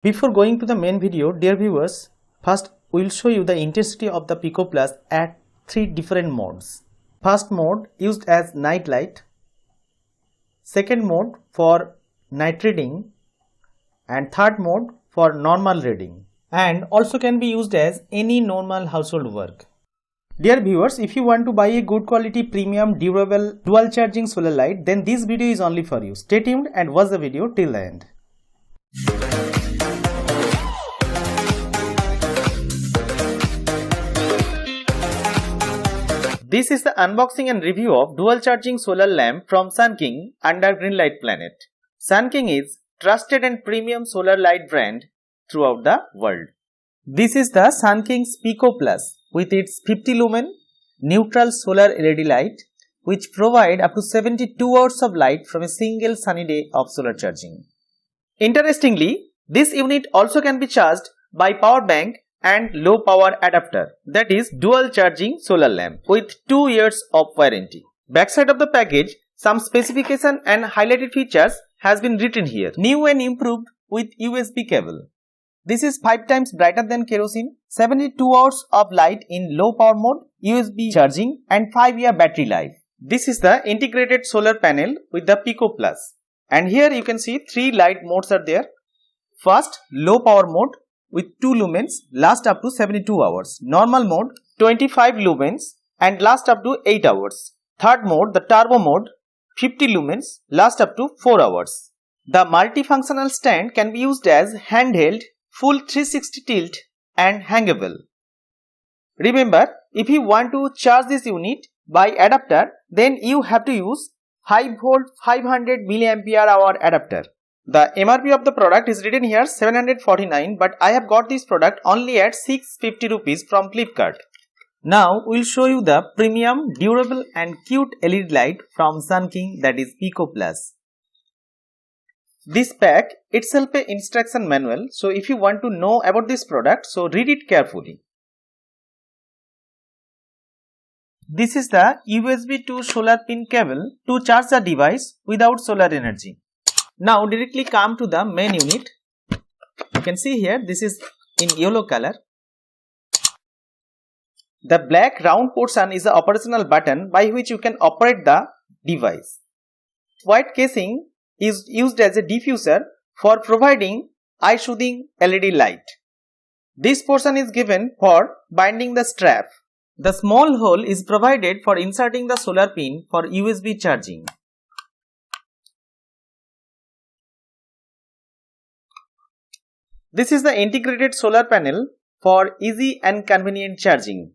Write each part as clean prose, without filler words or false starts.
Before going to the main video, dear viewers, first we will show you the intensity of the Pico Plus at 3 different modes. First mode used as night light, second mode for night reading, and third mode for normal reading, and also can be used as any normal household work. Dear viewers, if you want to buy a good quality premium durable dual charging solar light, then this video is only for you. Stay tuned and watch the video till the end. This is the unboxing and review of dual charging solar lamp from Sun King under Greenlight Planet. Sun King is trusted and premium solar light brand throughout the world. This is the Sun King's Pico Plus with its 50 lumen neutral solar LED light, which provide up to 72 hours of light from a single sunny day of solar charging. Interestingly, this unit also can be charged by power bank and low power adapter, that is dual charging solar lamp with 2 years of warranty. Backside of the package, some specification and highlighted features has been written here. New and improved with USB cable. This is 5 times brighter than kerosene, 72 hours of light in low power mode, USB charging and 5-year battery life. This is the integrated solar panel with the Pico Plus. And here you can see 3 light modes are there. First, low power mode with 2 lumens, last up to 72 hours. Normal mode, 25 lumens and last up to 8 hours. Third mode, the turbo mode, 50 lumens, last up to 4 hours. The multifunctional stand can be used as handheld, full 360 tilt and hangable. Remember, if you want to charge this unit by adapter, then you have to use high volt 500 mAh adapter. The MRP of the product is written here 749, but I have got this product only at 650 rupees from Flipkart. Now we will show you the premium, durable and cute LED light from Sun King, that is Pico Plus. This pack itself a instruction manual, so if you want to know about this product, so read it carefully. This is the USB to solar pin cable to charge the device without solar energy. Now directly come to the main unit. You can see here this is in yellow color. The black round portion is the operational button by which you can operate the device. White casing is used as a diffuser for providing eye-soothing LED light. This portion is given for binding the strap. The small hole is provided for inserting the solar pin for USB charging. This is the integrated solar panel for easy and convenient charging.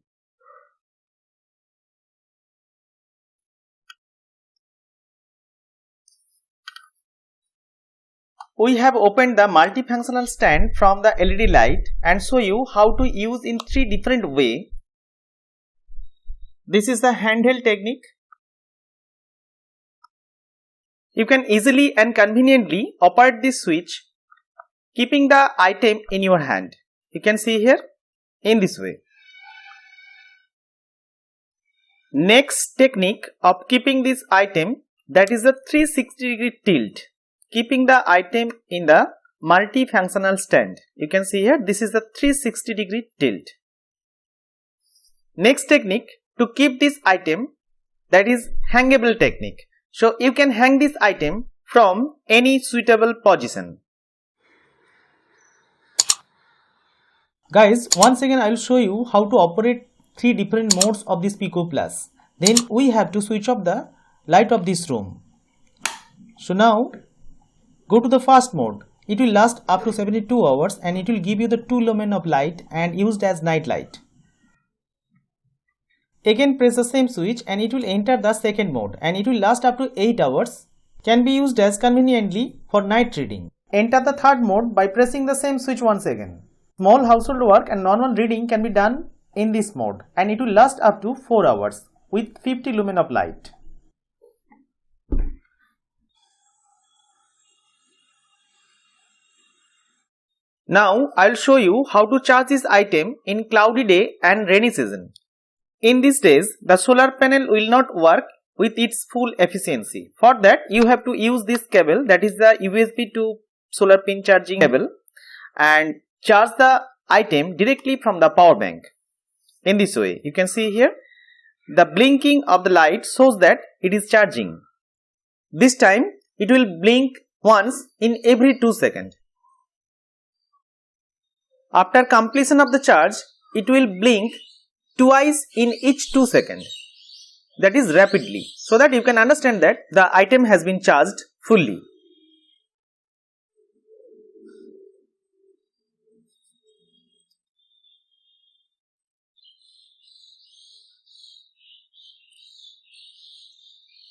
We have opened the multifunctional stand from the LED light and show you how to use in 3 different ways. This is the handheld technique. You can easily and conveniently operate this switch, keeping the item in your hand. You can see here in this way. Next technique of keeping this item, that is the 360-degree tilt, keeping the item in the multifunctional stand. You can see here this is the 360-degree tilt. Next technique to keep this item, that is hangable technique. So you can hang this item from any suitable position. Guys, once again I will show you how to operate 3 different modes of this Pico Plus. Then we have to switch off the light of this room. So now go to the first mode. It will last up to 72 hours and it will give you the 2 lumen of light and used as night light. Again press the same switch and it will enter the second mode and it will last up to 8 hours. Can be used as conveniently for night reading. Enter the third mode by pressing the same switch once again. Small household work and normal reading can be done in this mode and it will last up to 4 hours with 50 lumen of light. Now I will show you how to charge this item in cloudy day and rainy season. In these days, the solar panel will not work with its full efficiency. For that, you have to use this cable, that is the USB to solar pin charging cable. and charge the item directly from the power bank. In this way, you can see here the blinking of the light shows that it is charging. This time it will blink once in every 2 seconds. After completion of the charge, it will blink twice in each 2 seconds. That is rapidly, so that you can understand that the item has been charged fully.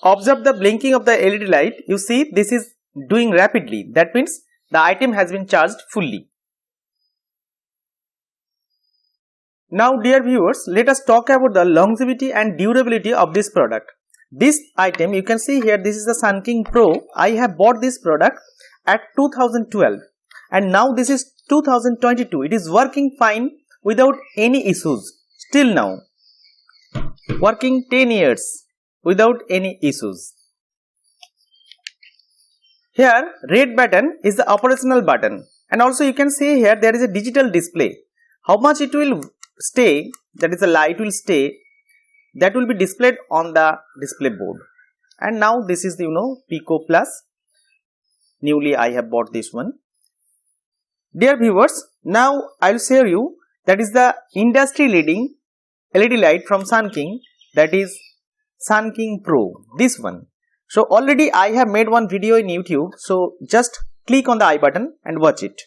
Observe the blinking of the LED light. You see this is doing rapidly. That means the item has been charged fully. Now dear viewers, let us talk about the longevity and durability of this product. This item, you can see here, this is the Sun King Pro. I have bought this product at 2012 and now this is 2022. It is working fine without any issues. Still now, working 10 years without any issues. Here red button is the operational button, and also you can see here there is a digital display. How much it will stay, that is the light will stay, that will be displayed on the display board. And now this is the Pico Plus. Newly I have bought this one. Dear viewers, now I will share you that is the industry leading LED light from Sun King, that is Sun King Pro, this one. So already I have made one video in YouTube, so just click on the I button and watch it.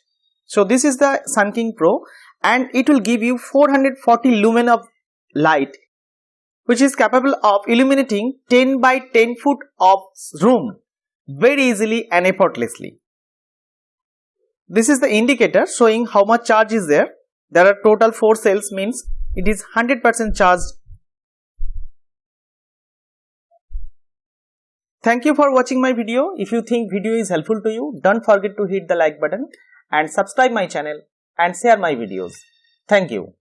So this is the Sun King Pro and it will give you 440 lumen of light, which is capable of illuminating 10 by 10 foot of room very easily and effortlessly. This is the indicator showing how much charge is there. There are total 4 cells, means it is 100% charged. Thank you for watching my video. If you think video is helpful to you, don't forget to hit the like button and subscribe my channel and share my videos. Thank you.